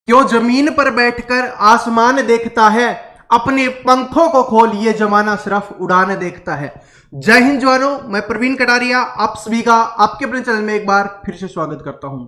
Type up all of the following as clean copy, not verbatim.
क्यों जमीन पर बैठकर आसमान देखता है, अपने पंखों को खोल ये जमाना सिर्फ उड़ान देखता है। जय हिंद जवानों, मैं प्रवीण कटारिया आप सभी का आपके अपने चैनल में एक बार फिर से स्वागत करता हूं।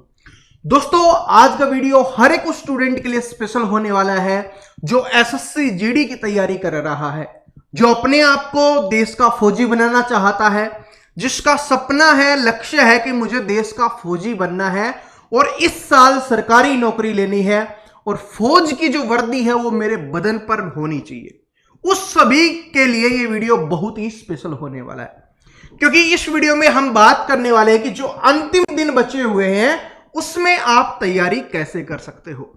दोस्तों, आज का वीडियो हर एक स्टूडेंट के लिए स्पेशल होने वाला है जो एसएससी जीडी की तैयारी कर रहा है, जो अपने आप को देश का फौजी बनाना चाहता है, जिसका सपना है, लक्ष्य है कि मुझे देश का फौजी बनना है और इस साल सरकारी नौकरी लेनी है और फौज की जो वर्दी है वो मेरे बदन पर होनी चाहिए। उस सभी के लिए ये वीडियो बहुत ही स्पेशल होने वाला है, क्योंकि इस वीडियो में हम बात करने वाले हैं कि जो अंतिम दिन बचे हुए हैं उसमें आप तैयारी कैसे कर सकते हो।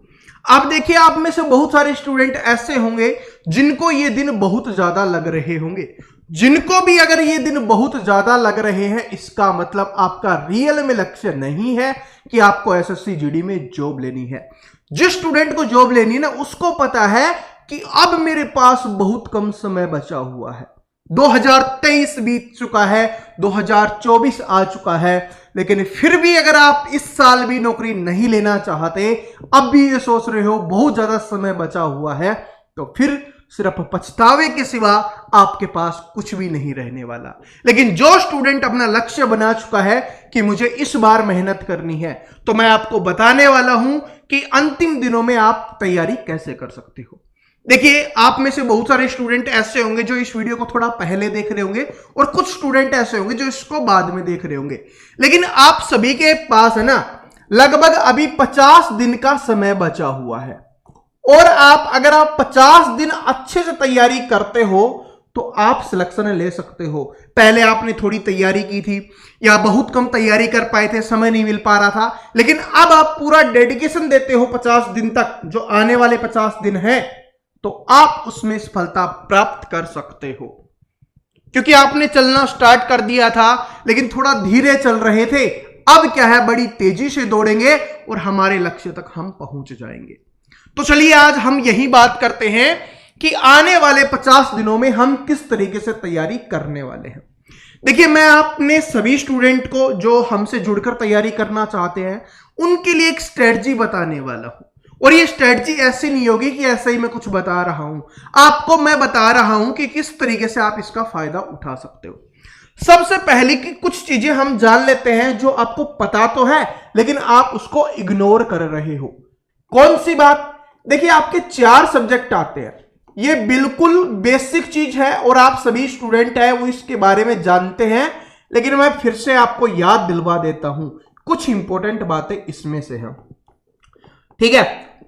आप देखिए, आप में से बहुत सारे स्टूडेंट ऐसे होंगे जिनको ये दिन बहुत ज्यादा लग रहे होंगे। जिनको भी अगर ये दिन बहुत ज्यादा लग रहे हैं, इसका मतलब आपका रियल में लक्ष्य नहीं है कि आपको एसएससी जीडी में जॉब लेनी है। जिस स्टूडेंट को जॉब लेनी है ना, उसको पता है कि अब मेरे पास बहुत कम समय बचा हुआ है। 2023 बीत चुका है, 2024 आ चुका है, लेकिन फिर भी अगर आप इस साल भी नौकरी नहीं लेना चाहते, अब भी ये सोच रहे हो बहुत ज्यादा समय बचा हुआ है, तो फिर सिर्फ पछतावे के सिवा आपके पास कुछ भी नहीं रहने वाला। लेकिन जो स्टूडेंट अपना लक्ष्य बना चुका है कि मुझे इस बार मेहनत करनी है, तो मैं आपको बताने वाला हूं कि अंतिम दिनों में आप तैयारी कैसे कर सकते हो। देखिए, आप में से बहुत सारे स्टूडेंट ऐसे होंगे जो इस वीडियो को थोड़ा पहले देख रहे होंगे और कुछ स्टूडेंट ऐसे होंगे जो इसको बाद में देख रहे होंगे, लेकिन आप सभी के पास है ना लगभग अभी 50 दिन का समय बचा हुआ है। और अगर आप 50 दिन अच्छे से तैयारी करते हो तो आप सिलेक्शन ले सकते हो। पहले आपने थोड़ी तैयारी की थी या बहुत कम तैयारी कर पाए थे, समय नहीं मिल पा रहा था, लेकिन अब आप पूरा डेडिकेशन देते हो 50 दिन तक, जो आने वाले 50 दिन है, तो आप उसमें सफलता प्राप्त कर सकते हो। क्योंकि आपने चलना स्टार्ट कर दिया था, लेकिन थोड़ा धीरे चल रहे थे। अब क्या है, बड़ी तेजी से दौड़ेंगे और हमारे लक्ष्य तक हम पहुंच जाएंगे। तो चलिए आज हम यही बात करते हैं कि आने वाले 50 दिनों में हम किस तरीके से तैयारी करने वाले हैं। देखिए, मैं अपने सभी स्टूडेंट को जो हमसे जुड़कर तैयारी करना चाहते हैं उनके लिए एक स्ट्रेटजी बताने वाला हूं। और ये स्ट्रेटजी ऐसी नहीं होगी कि ऐसे ही मैं कुछ बता रहा हूं, आपको मैं बता रहा हूं कि किस तरीके से आप इसका फायदा उठा सकते हो। सबसे पहले की कुछ चीजें हम जान लेते हैं जो आपको पता तो है लेकिन आप उसको इग्नोर कर रहे हो। कौन सी बात? देखिए, आपके 4 सब्जेक्ट आते हैं, ये बिल्कुल बेसिक चीज है और आप सभी स्टूडेंट हैं वो इसके बारे में जानते हैं, लेकिन मैं फिर से आपको याद दिलवा देता हूं, कुछ इंपॉर्टेंट बातें इसमें से हैं। ठीक है,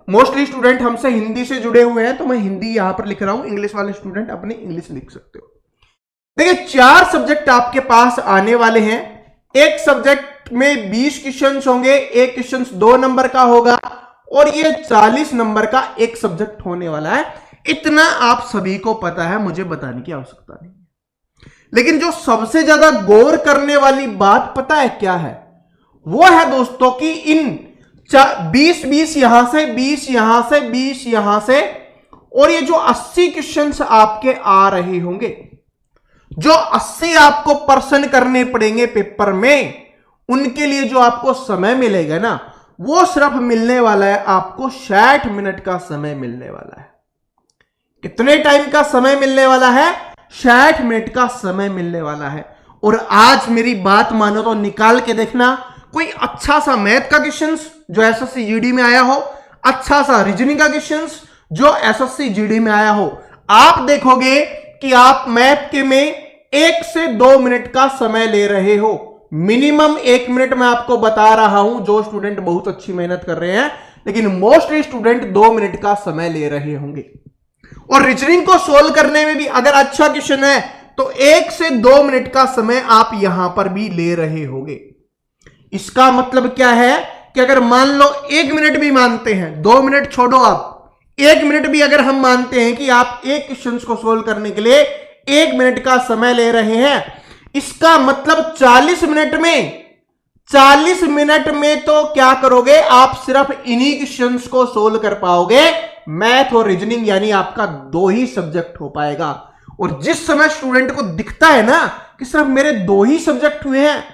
मोस्टली स्टूडेंट हमसे हिंदी से जुड़े हुए हैं तो मैं हिंदी यहां पर लिख रहा हूं, इंग्लिश वाले स्टूडेंट अपने इंग्लिश लिख सकते हो। देखिए, 4 सब्जेक्ट आपके पास आने वाले हैं। एक सब्जेक्ट में 20 क्वेश्चन होंगे, एक क्वेश्चन 2 नंबर का होगा और ये 40 नंबर का एक सब्जेक्ट होने वाला है। इतना आप सभी को पता है, मुझे बताने की आवश्यकता नहीं है। लेकिन जो सबसे ज्यादा गौर करने वाली बात पता है क्या है? वो है दोस्तों कि इन 20 यहां से, 20 यहां से, 20 यहां से, और ये जो 80 क्वेश्चंस आपके आ रहे होंगे, जो 80 आपको पर्सन करने पड़ेंगे पेपर में, उनके लिए जो आपको समय मिलेगा ना, वो सिर्फ मिलने वाला है आपको 60 मिनट का समय मिलने वाला है। कितने टाइम का समय मिलने वाला है? 60 मिनट का समय मिलने वाला है। और आज मेरी बात मानो तो निकाल के देखना कोई अच्छा सा मैथ का क्वेश्चन जो एसएससी जीडी में आया हो, अच्छा सा रीजनिंग का क्वेश्चन जो एसएससी जीडी में आया हो। आप देखोगे कि आप मैथ के में 1 से 2 मिनट का समय ले रहे हो। मिनिमम 1 मिनट मैं आपको बता रहा हूं, जो स्टूडेंट बहुत अच्छी मेहनत कर रहे हैं, लेकिन मोस्टली स्टूडेंट 2 मिनट का समय ले रहे होंगे। और रीजनिंग को सोल्व करने में भी अगर अच्छा क्वेश्चन है तो 1 से 2 मिनट का समय आप यहां पर भी ले रहे होंगे। इसका मतलब क्या है कि अगर मान लो 1 मिनट भी मानते हैं, 2 मिनट छोड़ो, आप 1 मिनट भी अगर हम मानते हैं कि आप एक क्वेश्चन को सोल्व करने के लिए 1 मिनट का समय ले रहे हैं, इसका मतलब 40 मिनट में तो क्या करोगे आप? सिर्फ इन्हीं क्वेश्चंस को सोल्व कर पाओगे। मैथ और रीजनिंग यानी आपका 2 ही सब्जेक्ट हो पाएगा। और जिस समय स्टूडेंट को दिखता है ना कि सिर्फ मेरे 2 ही सब्जेक्ट हुए हैं,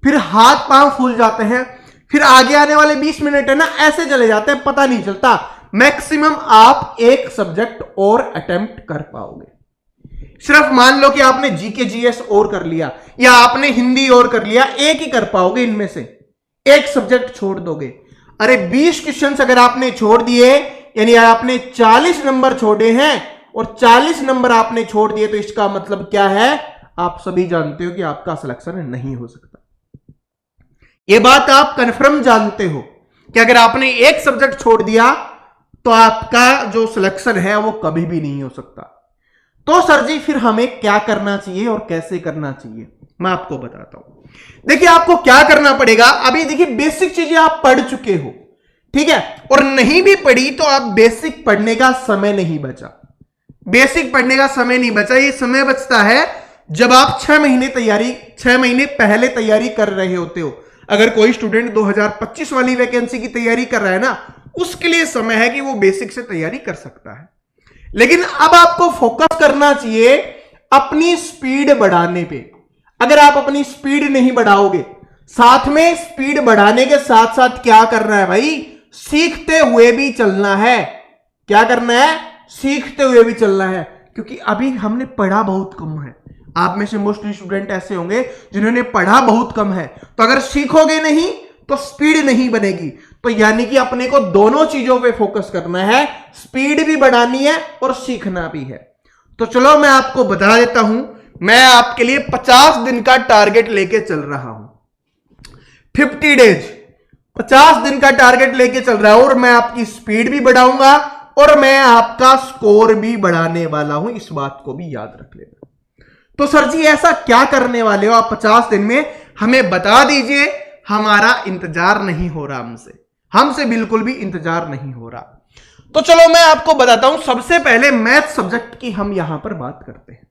फिर हाथ पांव फूल जाते हैं, फिर आगे आने वाले 20 मिनट है ना ऐसे चले जाते हैं, पता नहीं चलता। मैक्सिमम आप एक सब्जेक्ट और अटेम्प्ट कर पाओगे। सिर्फ मान लो कि आपने जीके जीएस और कर लिया या आपने हिंदी और कर लिया, एक ही कर पाओगे इनमें से, एक सब्जेक्ट छोड़ दोगे। अरे 20 क्वेश्चन अगर आपने छोड़ दिए, यानी आपने 40 नंबर छोड़े हैं और 40 नंबर आपने छोड़ दिए, तो इसका मतलब क्या है, आप सभी जानते हो कि आपका सिलेक्शन नहीं हो सकता। यह बात आप कंफर्म जानते हो कि अगर आपने एक सब्जेक्ट छोड़ दिया तो आपका जो सिलेक्शन है वो कभी भी नहीं हो सकता। तो सर जी फिर हमें क्या करना चाहिए और कैसे करना चाहिए, मैं आपको बताता हूं। देखिए आपको क्या करना पड़ेगा, अभी देखिए बेसिक चीजें आप पढ़ चुके हो, ठीक है, और नहीं भी पढ़ी तो आप बेसिक पढ़ने का समय नहीं बचा, बेसिक पढ़ने का समय नहीं बचा। ये समय बचता है जब आप 6 महीने पहले तैयारी कर रहे होते हो। अगर कोई स्टूडेंट 2025 वाली वैकेंसी की तैयारी कर रहा है ना, उसके लिए समय है कि वो बेसिक से तैयारी कर सकता है। लेकिन अब आपको फोकस करना चाहिए अपनी स्पीड बढ़ाने पे। अगर आप अपनी स्पीड नहीं बढ़ाओगे, साथ में स्पीड बढ़ाने के साथ साथ क्या करना है भाई, सीखते हुए भी चलना है। क्या करना है, सीखते हुए भी चलना है, क्योंकि अभी हमने पढ़ा बहुत कम है। आप में से मोस्टली स्टूडेंट ऐसे होंगे जिन्होंने पढ़ा बहुत कम है, तो अगर सीखोगे नहीं तो स्पीड नहीं बनेगी। तो यानी कि अपने को दोनों चीजों पे फोकस करना है, स्पीड भी बढ़ानी है और सीखना भी है। तो चलो मैं आपको बता देता हूं, मैं आपके लिए 50 दिन का टारगेट लेके चल रहा हूं। 50 डेज 50 दिन का टारगेट लेके चल रहा हूं, और मैं आपकी स्पीड भी बढ़ाऊंगा और मैं आपका स्कोर भी बढ़ाने वाला हूं, इस बात को भी याद रख लेना। तो सर जी ऐसा क्या करने वाले हो आप 50 दिन में, हमें बता दीजिए। हमारा इंतजार नहीं हो रहा, हमसे बिल्कुल भी इंतजार नहीं हो रहा। तो चलो मैं आपको बताता हूं। सबसे पहले मैथ सब्जेक्ट की हम यहां पर बात करते हैं।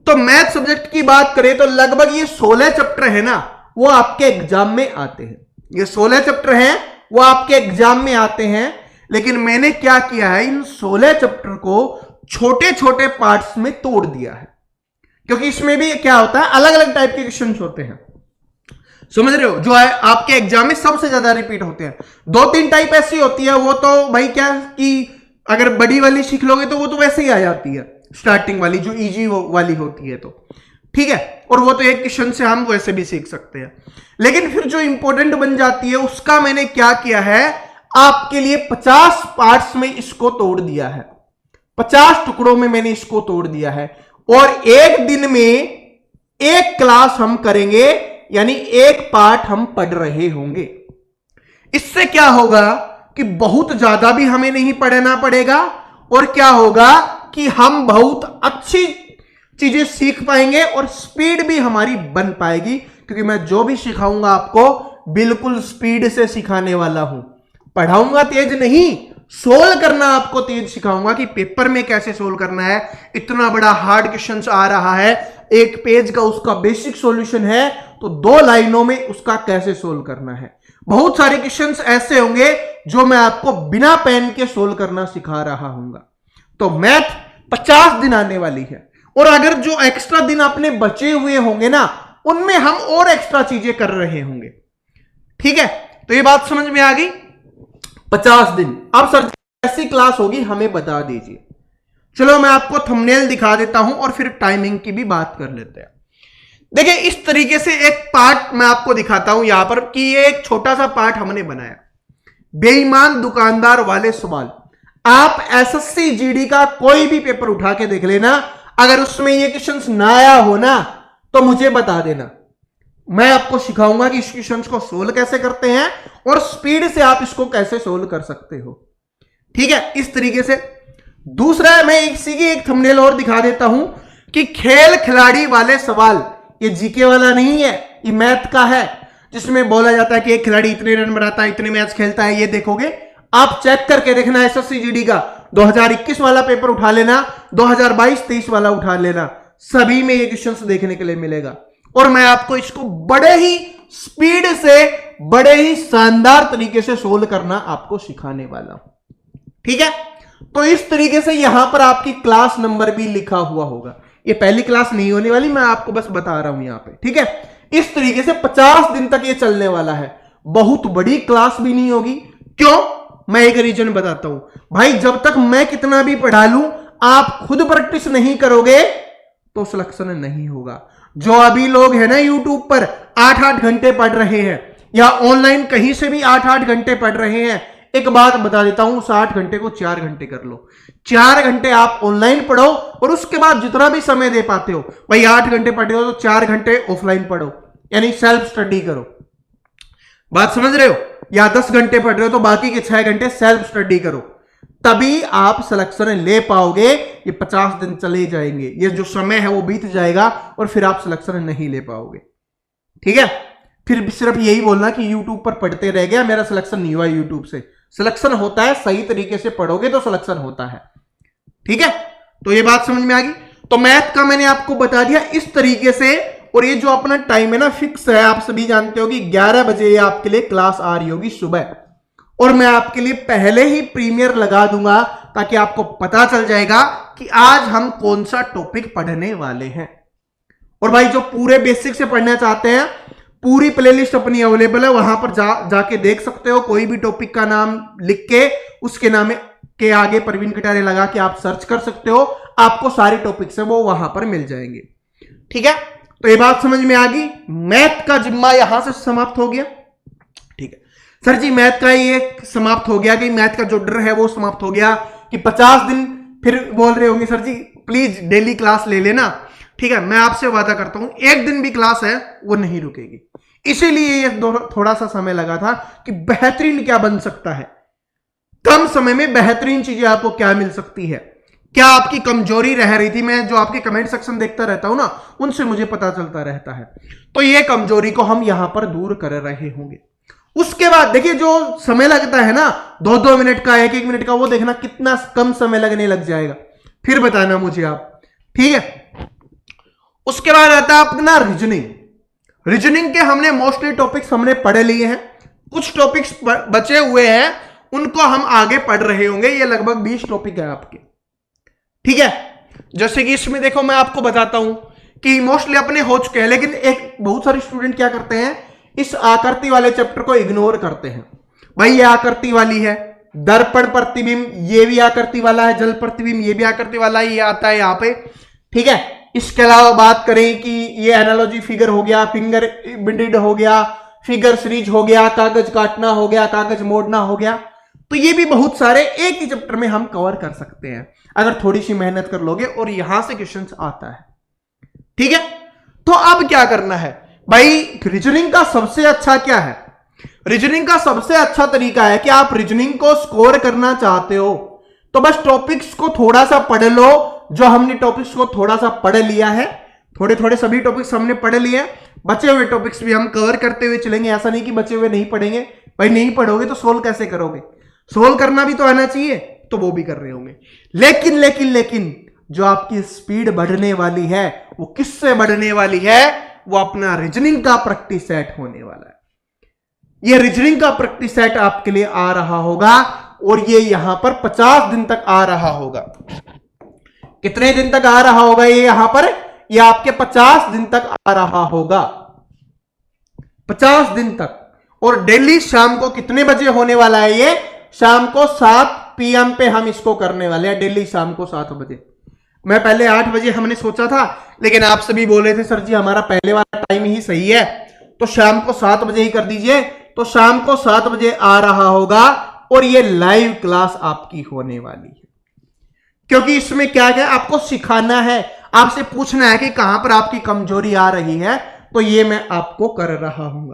तो मैथ सब्जेक्ट की बात करें तो लगभग ये 16 चैप्टर है ना, वो आपके एग्जाम में आते हैं। ये 16 चैप्टर हैं वो आपके एग्जाम में आते हैं। लेकिन मैंने क्या किया है, इन 16 चैप्टर को छोटे छोटे पार्ट्स में तोड़ दिया है, क्योंकि इसमें भी क्या होता है, अलग अलग टाइप के क्वेश्चन होते हैं, समझ रहे हो, जो है आपके एग्जाम में सबसे ज्यादा रिपीट होते हैं। 2-3 टाइप ऐसी होती है, वो तो भाई क्या कि अगर बड़ी वाली सीख लोगे तो वो तो वैसे ही आ जाती है, स्टार्टिंग वाली जो इजी वाली होती है, तो ठीक है, और वो तो एक क्वेश्चन से हम वैसे भी सीख सकते हैं। लेकिन फिर जो इंपॉर्टेंट बन जाती है उसका मैंने क्या किया है, आपके लिए 50 पार्ट्स में इसको तोड़ दिया है, 50 टुकड़ों में मैंने इसको तोड़ दिया है। और एक दिन में एक क्लास हम करेंगे, यानी एक पार्ट हम पढ़ रहे होंगे। इससे क्या होगा कि बहुत ज्यादा भी हमें नहीं पढ़ना पड़ेगा, और क्या होगा कि हम बहुत अच्छी चीजें सीख पाएंगे और स्पीड भी हमारी बन पाएगी, क्योंकि मैं जो भी सिखाऊंगा आपको बिल्कुल स्पीड से सिखाने वाला हूं। पढ़ाऊंगा तेज नहीं, सोल्व करना आपको तेज सिखाऊंगा कि पेपर में कैसे सोल्व करना है। इतना बड़ा हार्ड क्वेश्चन आ रहा है, एक पेज का उसका बेसिक सॉल्यूशन है, तो 2 लाइनों में उसका कैसे सोल्व करना है। बहुत सारे क्वेश्चंस ऐसे होंगे जो मैं आपको बिना पेन के सोल्व करना सिखा रहा हूंगा। तो मैथ 50 दिन आने वाली है, और अगर जो एक्स्ट्रा दिन अपने बचे हुए होंगे ना, उनमें हम और एक्स्ट्रा चीजें कर रहे होंगे। ठीक है, तो ये बात समझ में आ गई। 50 दिन। अब सर ऐसी क्लास होगी हमें बता दीजिए। चलो मैं आपको थंबनेल दिखा देता हूं और फिर टाइमिंग की भी बात कर लेते हैं। देखिए इस तरीके से एक पार्ट मैं आपको दिखाता हूं यहां पर, कि ये एक छोटा सा पार्ट हमने बनाया, बेईमान दुकानदार वाले सवाल। आप एसएससी जीडी का कोई भी पेपर उठा के देख लेना, अगर उसमें ये क्वेश्चंस ना आया हो ना तो मुझे बता देना। मैं आपको सिखाऊंगा कि इस क्वेश्चंस को सोल्व कैसे करते हैं और स्पीड से आप इसको कैसे सोल्व कर सकते हो। ठीक है, इस तरीके से। दूसरा मैं इसी की एक थंबनेल और दिखा देता हूं कि खेल खिलाड़ी वाले सवाल। ये जीके वाला नहीं है, ये मैथ का है, जिसमें बोला जाता है कि एक खिलाड़ी इतने रन बनाता है, इतने मैच खेलता है। ये देखोगे आप, चेक करके देखना, एसएससी जीडी का 2021 वाला पेपर उठा लेना, 2022-23 वाला उठा लेना, सभी में ये क्वेश्चंस देखने के लिए मिलेगा। और मैं आपको इसको बड़े ही स्पीड से, बड़े ही शानदार तरीके से सोल्व करना आपको सिखाने वाला हूं। ठीक है, तो इस तरीके से यहां पर आपकी क्लास नंबर भी लिखा हुआ होगा। ये पहली क्लास नहीं होने वाली, मैं आपको बस बता रहा हूं यहां पे। ठीक है, इस तरीके से 50 दिन तक ये चलने वाला है। बहुत बड़ी क्लास भी नहीं होगी। क्यों? मैं एक रीजन बताता हूं भाई। जब तक मैं कितना भी पढ़ा लूं, आप खुद प्रैक्टिस नहीं करोगे तो सिलेक्शन नहीं होगा। जो अभी लोग हैं ना यूट्यूब पर 8-8 घंटे पढ़ रहे हैं, या ऑनलाइन कहीं से भी 8-8 घंटे पढ़ रहे हैं, एक बात बता देता हूं, उस 8 घंटे को 4 घंटे कर लो। 4 घंटे आप ऑनलाइन पढ़ो और उसके बाद जितना भी समय दे पाते हो, भाई 8 घंटे पढ़ रहे हो तो 4 घंटे ऑफलाइन पढ़ो, यानी सेल्फ स्टडी करो। बात समझ रहे हो? या 10 घंटे पढ़ रहे हो तो बाकी के 6 घंटे सेल्फ स्टडी करो, तभी आप सिलेक्शन ले पाओगे। ये 50 दिन चले जाएंगे, ये जो समय है वो बीत जाएगा और फिर आप सिलेक्शन नहीं ले पाओगे। ठीक है? फिर सिर्फ यही बोलना कि यूट्यूब पर पढ़ते रह गया, मेरा सिलेक्शन नहीं हुआ यूट्यूब से। सिलेक्शन होता है, सही तरीके से पढ़ोगे तो सिलेक्शन होता है। ठीक है? तो ये बात समझ में आ गई। तो मैथ का मैंने आपको बता दिया इस तरीके से। और ये जो अपना टाइम है ना, फिक्स है, आप सभी जानते हो कि 11 बजे आपके लिए क्लास आ रही होगी सुबह। और मैं आपके लिए पहले ही प्रीमियर लगा दूंगा ताकि आपको पता चल जाएगा कि आज हम कौन सा टॉपिक पढ़ने वाले हैं। और भाई जो पूरे बेसिक से पढ़ना चाहते हैं, पूरी प्लेलिस्ट अपनी अवेलेबल है, वहां पर जाके देख सकते हो। कोई भी टॉपिक का नाम लिख के उसके नाम के आगे प्रवीण कटारिया लगा के आप सर्च कर सकते हो, आपको सारे टॉपिक्स है वो वहां पर मिल जाएंगे। ठीक है? तो ये बात समझ में आ गई। मैथ का जिम्मा यहां से समाप्त हो गया। ठीक है सर जी, मैथ का ये समाप्त हो गया कि मैथ का जो डर है वो समाप्त हो गया कि 50 दिन फिर बोल रहे होंगे sir ji please daily class ले लेना। ठीक है, मैं आपसे वादा करता हूं एक दिन भी क्लास है वो नहीं रुकेगी। इसीलिए ये थोड़ा सा समय लगा था कि बेहतरीन क्या बन सकता है, कम समय में बेहतरीन चीजें आपको क्या मिल सकती है, क्या आपकी कमजोरी रह रही थी। मैं जो आपके कमेंट सेक्शन देखता रहता हूं ना, उनसे मुझे पता चलता रहता है। तो ये कमजोरी को हम यहां पर दूर कर रहे होंगे। उसके बाद देखिए जो समय लगता है ना 2-2 मिनट का, 1-1 मिनट का, वो देखना कितना कम समय लगने लग जाएगा, फिर बताना मुझे आप। ठीक है? उसके बाद आता है अपना रीजनिंग। रीजनिंग के हमने मोस्टली टॉपिक्स हमने पढ़ लिए हैं, कुछ टॉपिक्स बचे हुए हैं उनको हम आगे पढ़ रहे होंगे। ये लगभग 20 टॉपिक है आपके। ठीक है? जैसे कि इसमें देखो मैं आपको बताता हूं कि मोस्टली अपने हो चुके हैं, लेकिन एक बहुत सारे स्टूडेंट क्या करते हैं, इस आकृति वाले चैप्टर को इग्नोर करते हैं। भाई ये आकृति वाली है, दर्पण प्रतिबिंब ये भी आकृति वाला है, जल प्रतिबिंब ये भी आकृति वाला है, ये आता है यहां पे। ठीक है? इसके अलावा बात करें कि ये एनालॉजी फिगर हो गया, फिंगर बिल्डेड हो गया, फिगर सीरीज हो गया, कागज काटना हो गया, कागज मोड़ना हो गया। तो ये भी बहुत सारे एक ही चैप्टर में हम कवर कर सकते हैं अगर थोड़ी सी मेहनत कर लोगे, और यहां से क्वेश्चंस आता है। ठीक है? तो अब क्या करना है भाई, रीजनिंग का सबसे अच्छा क्या है? रीजनिंग का सबसे अच्छा तरीका है कि आप रीजनिंग को स्कोर करना चाहते हो तो बस टॉपिक्स को थोड़ा सा पढ़ लो। जो हमने टॉपिक्स को थोड़ा सा पढ़ लिया है, थोड़े थोड़े सभी टॉपिक्स हमने पढ़ लिए, बचे हुए टॉपिक्स भी हम कवर करते हुए चलेंगे। ऐसा नहीं कि बचे हुए नहीं पढ़ेंगे, भाई नहीं पढ़ोगे तो सोल्व कैसे करोगे? सोल्व करना भी तो आना चाहिए, तो वो भी कर रहे होंगे। लेकिन लेकिन लेकिन जो आपकी स्पीड बढ़ने वाली है वो किससे बढ़ने वाली है? वो अपना रीजनिंग का प्रैक्टिस सेट होने वाला है। ये रीजनिंग का प्रैक्टिस सेट आपके लिए आ रहा होगा और ये यहां पर 50 दिन तक आ रहा होगा। कितने दिन तक आ रहा होगा ये यहां पर? ये आपके 50 दिन तक आ रहा होगा, 50 दिन तक। और डेली शाम को कितने बजे होने वाला है ये? शाम को 7 PM पे हम इसको करने वाले हैं, डेली शाम को 7 बजे। मैं पहले 8 बजे हमने सोचा था, लेकिन आप सभी बोले थे सर जी हमारा पहले वाला टाइम ही सही है, तो शाम को 7 बजे ही कर दीजिए। तो शाम को 7 बजे आ रहा होगा और ये लाइव क्लास आपकी होने वाली है। क्योंकि इसमें क्या क्या आपको सिखाना है, आपसे पूछना है कि कहां पर आपकी कमजोरी आ रही है, तो ये मैं आपको कर रहा हूं।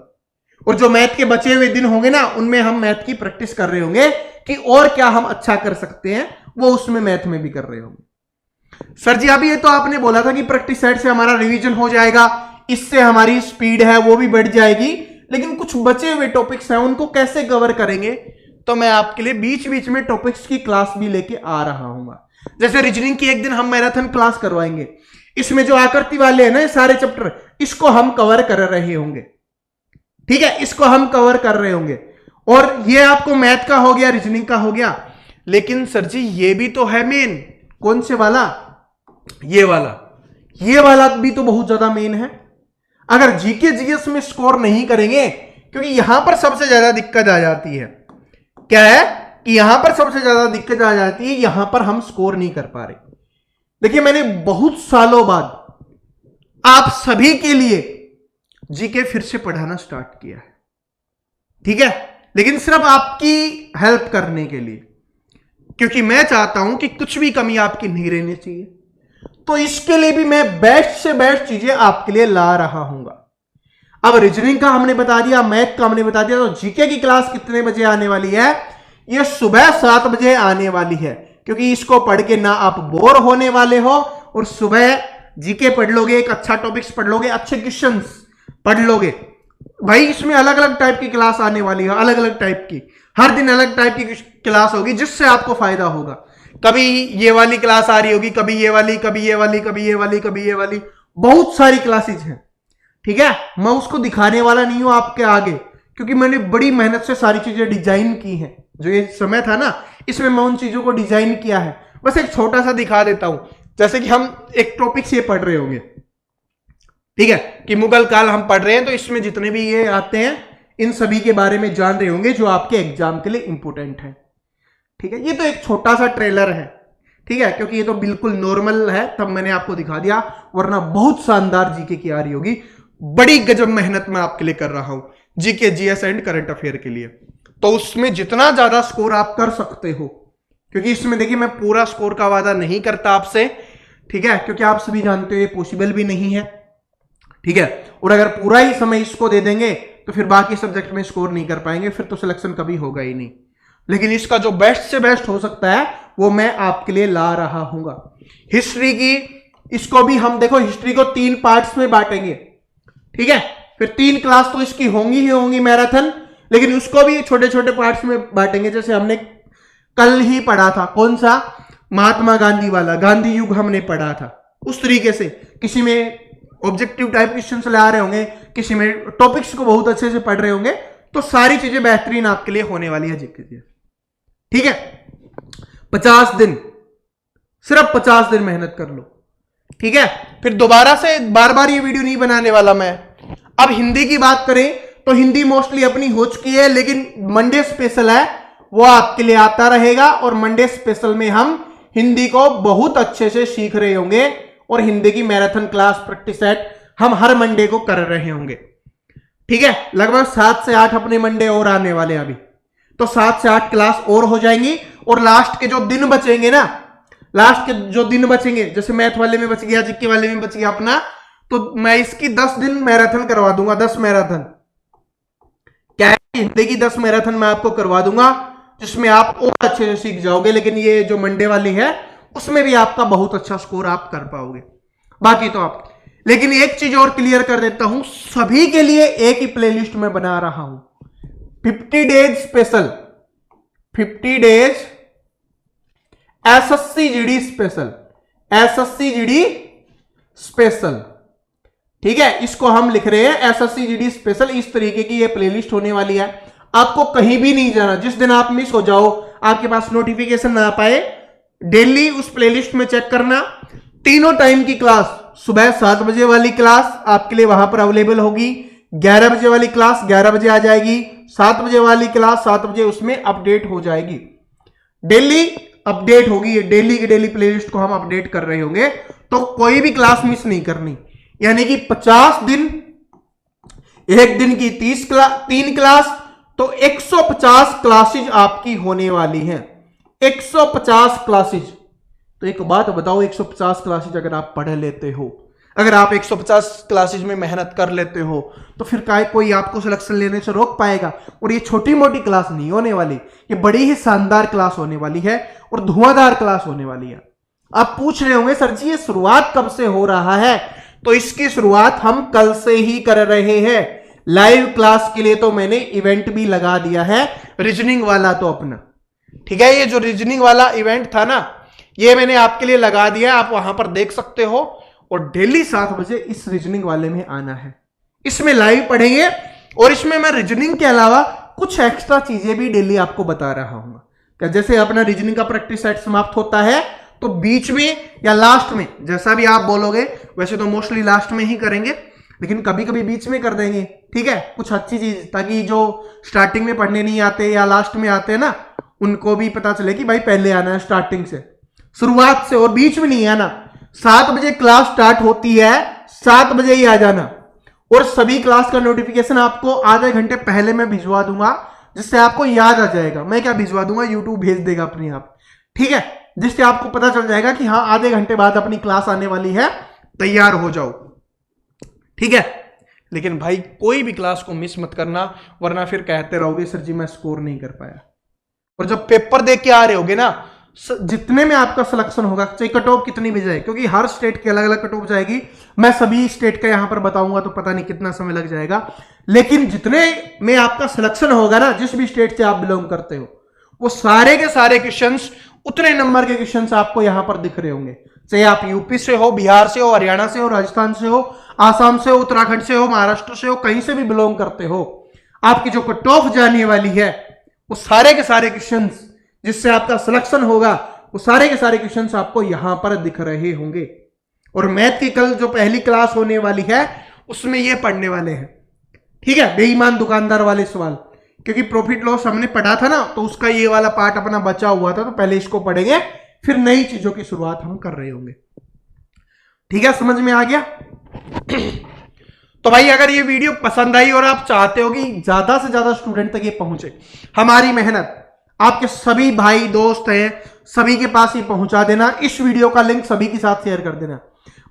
और जो मैथ के बचे हुए दिन होंगे ना, उनमें हम मैथ की प्रैक्टिस कर रहे होंगे कि और क्या हम अच्छा कर सकते हैं, वो उसमें मैथ में भी कर रहे होंगे। सर जी अभी ये तो आपने बोला था कि प्रैक्टिस सेट से हमारा रिवीजन हो जाएगा, इससे हमारी स्पीड है वो भी बढ़ जाएगी, लेकिन कुछ बचे हुए टॉपिक्स हैं उनको कैसे कवर करेंगे? तो मैं आपके लिए बीच बीच में टॉपिक्स की क्लास भी लेके आ रहा हूं। जैसे रीजनिंग की एक दिन हम मैराथन क्लास करवाएंगे, इसमें जो आकृति वाले हैं ना ये सारे चैप्टर, इसको हम कवर कर रहे होंगे। ठीक है? इसको हम कवर कर रहे होंगे। और ये आपको मैथ का हो गया, रीजनिंग का हो गया, लेकिन सर जी ये भी तो है मेन। कौन से वाला? ये वाला भी तो बहुत ज्यादा मेन है। अगर जीके जीएस में स्कोर नहीं करेंगे, क्योंकि यहां पर सबसे ज्यादा दिक्कत आ जाती है। क्या है कि यहां पर सबसे ज्यादा दिक्कत आ जाती है, यहां पर हम स्कोर नहीं कर पा रहे। देखिए मैंने बहुत सालों बाद आप सभी के लिए जीके फिर से पढ़ाना स्टार्ट किया है, ठीक है, लेकिन सिर्फ आपकी हेल्प करने के लिए, क्योंकि मैं चाहता हूं कि कुछ भी कमी आपकी नहीं रहनी चाहिए। तो इसके लिए भी मैं बेस्ट से बेस्ट चीजें आपके लिए ला रहा हूंगा। अब रीजनिंग का हमने बता दिया, मैथ का हमने बता दिया, तो जीके की क्लास कितने बजे आने वाली है? ये सुबह 7 बजे आने वाली है, क्योंकि इसको पढ़ के ना आप बोर होने वाले हो, और सुबह जीके पढ़ लोगे, एक अच्छा टॉपिक्स पढ़ लोगे, अच्छे क्वेश्चंस पढ़ लोगे। भाई इसमें अलग अलग टाइप की क्लास आने वाली है, अलग अलग टाइप की, हर दिन अलग टाइप की क्लास होगी, जिससे आपको फायदा होगा। कभी ये वाली क्लास आ रही होगी, कभी ये वाली, कभी ये वाली, कभी ये वाली, कभी ये वाली, बहुत सारी क्लासेज हैं, ठीक है। मैं उसको दिखाने वाला नहीं हूं आपके आगे, क्योंकि मैंने बड़ी मेहनत से सारी चीजें डिजाइन की हैं। जो ये समय था ना, इसमें मैं उन चीजों को डिजाइन किया है। बस एक छोटा सा दिखा देता हूं, जैसे कि हम एक टॉपिक से पढ़ रहे होंगे, ठीक है, कि मुगल काल हम पढ़ रहे हैं, तो इसमें जितने भी ये आते हैं इन सभी के बारे में जान रहे होंगे, जो आपके एग्जाम के लिए इंपॉर्टेंट है, ठीक है। ये तो एक छोटा सा ट्रेलर है, ठीक है, क्योंकि ये तो बिल्कुल नॉर्मल है, तब मैंने आपको दिखा दिया, वरना बहुत शानदार जीके की आ रही होगी। बड़ी गजब मेहनत मैं आपके लिए कर रहा हूं GK, GS and current affair के लिए। तो उसमें जितना ज्यादा स्कोर आप कर सकते हो, क्योंकि इसमें देखिए मैं पूरा स्कोर का वादा नहीं करता आपसे, ठीक है, क्योंकि आप सभी जानते हो ये पॉसिबल भी नहीं है, ठीक है। और अगर पूरा ही समय इसको दे देंगे तो फिर बाकी सब्जेक्ट में स्कोर नहीं कर पाएंगे, फिर तो सिलेक्शन कभी होगा ही नहीं। लेकिन इसका जो बेस्ट से बेस्ट हो सकता है वो मैं आपके लिए ला रहा हूंगा। हिस्ट्री की, इसको भी हम देखो, हिस्ट्री को 3 पार्ट्स में बांटेंगे, ठीक है, फिर 3 क्लास तो इसकी होंगी ही होंगी मैराथन, लेकिन उसको भी छोटे छोटे पार्ट्स में बांटेंगे। जैसे हमने कल ही पढ़ा था, कौन सा, महात्मा गांधी वाला, गांधी युग हमने पढ़ा था, उस तरीके से किसी में ऑब्जेक्टिव टाइप क्वेश्चन ला रहे होंगे, किसी में टॉपिक्स को बहुत अच्छे से पढ़ रहे होंगे, तो सारी चीजें बेहतरीन आपके लिए होने वाली है जीके, ठीक है। 50 दिन, सिर्फ 50 दिन मेहनत कर लो, ठीक है। फिर दोबारा से बार बार ये वीडियो नहीं बनाने वाला मैं। अब हिंदी की बात करें तो हिंदी मोस्टली अपनी हो चुकी है, लेकिन मंडे स्पेशल है, वो आपके लिए आता रहेगा, और मंडे स्पेशल में हम हिंदी को बहुत अच्छे से सीख रहे होंगे, और हिंदी की मैराथन क्लास प्रैक्टिस सेट हम हर मंडे को कर रहे होंगे, ठीक है। लगभग 7 से 8 अपने मंडे और आने वाले अभी, तो 7 से 8 क्लास और हो जाएंगी। और लास्ट के जो दिन बचेंगे ना, लास्ट के जो दिन बचेंगे, जैसे मैथ वाले में बच गया, जीके वाले में बच गया अपना, तो मैं इसकी 10 दिन मैराथन करवा दूंगा, 10 मैराथन, क्या है, हिंदी की 10 मैराथन मैं आपको करवा दूंगा, जिसमें आप और अच्छे से सीख जाओगे। लेकिन ये जो मंडे वाली है उसमें भी आपका बहुत अच्छा स्कोर आप कर पाओगे, बाकी तो आप। लेकिन एक चीज और क्लियर कर देता हूं, सभी के लिए एक ही प्लेलिस्ट में बना रहा हूं, 50 days special, 50 days SSC GD special, SSC GD special, ठीक है। इसको हम लिख रहे हैं एसएससी जीडी स्पेशल। इस तरीके की ये प्लेलिस्ट होने वाली है, आपको कहीं भी नहीं जाना। जिस दिन आप मिस हो जाओ, आपके पास नोटिफिकेशन ना पाए, डेली उस प्लेलिस्ट में चेक करना। तीनों टाइम की क्लास, सुबह 7 बजे वाली क्लास आपके लिए वहां पर अवेलेबल होगी, 11 बजे वाली क्लास 11 बजे आ जाएगी, 7 बजे वाली क्लास 7 बजे उसमें अपडेट हो जाएगी, डेली अपडेट होगी। ये डेली की डेली प्लेलिस्ट को हम अपडेट कर रहे होंगे, तो कोई भी क्लास मिस नहीं करनी। यानी कि 50 दिन, एक दिन की 3 क्लास, तो 150 क्लासेज आपकी होने वाली हैं, 150 क्लासेज। तो एक बात बताओ, 150 क्लासेज अगर आप पढ़ लेते हो, अगर आप 150 क्लासेज में मेहनत कर लेते हो, तो फिर कोई आपको सिलेक्शन लेने से रोक पाएगा। और ये छोटी मोटी क्लास नहीं होने वाली, ये बड़ी ही शानदार क्लास होने वाली है और धुआंधार क्लास होने वाली है। आप पूछ रहे होंगे सर जी ये शुरुआत कब से हो रहा है? तो इसकी शुरुआत हम कल से ही कर रहे हैं। लाइव क्लास के लिए तो मैंने इवेंट भी लगा दिया है, रीजनिंग वाला तो अपना, ठीक है। ये जो रीजनिंग वाला इवेंट था ना, ये मैंने आपके लिए लगा दिया, आप वहां पर देख सकते हो। और डेली 7 बजे इस रीजनिंग वाले में आना है, इसमें लाइव पढ़ेंगे, और इसमें मैं रीजनिंग के अलावा कुछ एक्स्ट्रा चीजें भी डेली आपको बता रहा हूं। जैसे अपना रीजनिंग का प्रैक्टिस सेट समाप्त होता है, तो बीच में या लास्ट में, जैसा भी आप बोलोगे, वैसे तो मोस्टली लास्ट में ही करेंगे, लेकिन कभी कभी बीच में कर देंगे, ठीक है, कुछ अच्छी चीज, ताकि जो स्टार्टिंग में पढ़ने नहीं आते या लास्ट में आते हैं ना, उनको भी पता चले कि भाई पहले आना है स्टार्टिंग से, शुरुआत से, और बीच में नहीं आना। 7 बजे क्लास स्टार्ट होती है, 7 बजे ही आ जाना। और सभी क्लास का नोटिफिकेशन आपको आधे घंटे पहले मैं भिजवा दूंगा, जिससे आपको याद आ जाएगा। मैं क्या भिजवा दूंगा, यूट्यूब भेज देगा अपने आप, ठीक है, जिससे आपको पता चल जाएगा कि हाँ आधे घंटे बाद अपनी क्लास आने वाली है, तैयार हो जाओ, ठीक है। लेकिन भाई कोई भी क्लास को मिस मत करना, वरना फिर कहते रहोगे सर जी मैं स्कोर नहीं कर पाया। और जब पेपर देख के आ रहे होगे ना, जितने में आपका सिलेक्शन होगा, चाहे कट ऑफ कितनी भी जाए, क्योंकि हर स्टेट की अलग अलग कट ऑफ जाएगी, मैं सभी स्टेट का यहां पर बताऊंगा तो पता नहीं कितना समय लग जाएगा, लेकिन जितने में आपका सिलेक्शन होगा ना, जिस भी स्टेट से आप बिलोंग करते हो, वो सारे के सारे क्वेश्चंस, उतने नंबर के क्वेश्चंस आपको यहां पर दिख रहे होंगे। चाहे आप यूपी से हो, बिहार से हो, हरियाणा से हो, राजस्थान से हो, आसाम से हो, उत्तराखंड से हो, महाराष्ट्र से हो, कहीं से भी बिलोंग करते हो, आपकी जो कट ऑफ जाने वाली है, वो सारे के सारे क्वेश्चंस जिससे आपका सिलेक्शन होगा, वो सारे के सारे क्वेश्चंस आपको यहां पर दिख रहे होंगे। और मैथ की कल जो पहली क्लास होने वाली है, उसमें ये पढ़ने वाले हैं, ठीक है, बेईमान दुकानदार वाले सवाल, क्योंकि प्रॉफिट लॉस हमने पढ़ा था ना, तो उसका ये वाला पार्ट अपना बचा हुआ था, तो पहले इसको पढ़ेंगे, फिर नई चीजों की शुरुआत हम कर रहे होंगे, ठीक है, समझ में आ गया। तो भाई अगर ये वीडियो पसंद आई और आप चाहते हो कि ज्यादा से ज्यादा स्टूडेंट तक ये पहुंचे, हमारी मेहनत आपके सभी भाई दोस्त हैं, सभी के पास ये पहुंचा देना। इस वीडियो का लिंक सभी के साथ शेयर कर देना।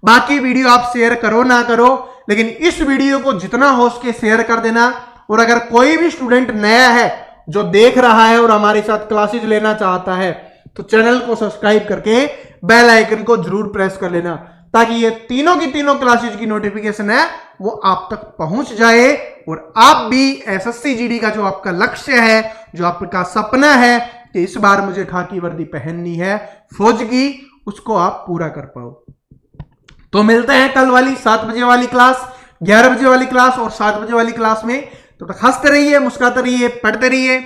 बाकी वीडियो आप शेयर करो ना करो, लेकिन इस वीडियो को जितना हो सके शेयर कर देना। और अगर कोई भी स्टूडेंट नया है जो देख रहा है और हमारे साथ क्लासेज लेना चाहता है, तो चैनल को सब्सक्राइब करके बेल आइकन को जरूर प्रेस कर लेना, ताकि ये तीनों की तीनों क्लासेज की नोटिफिकेशन है वो आप तक पहुंच जाए, और आप भी एसएससी जीडी का जो आपका लक्ष्य है, जो आपका सपना है कि इस बार मुझे खाकी वर्दी पहननी है फौज की, उसको आप पूरा कर पाओ। तो मिलते हैं कल वाली 7 बजे वाली क्लास, 11 बजे वाली क्लास और 7 बजे वाली क्लास में। तो हंसते रहिए, मुस्कुराते रहिए, पढ़ते रहिए।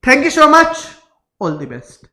Thank you so much, all the best.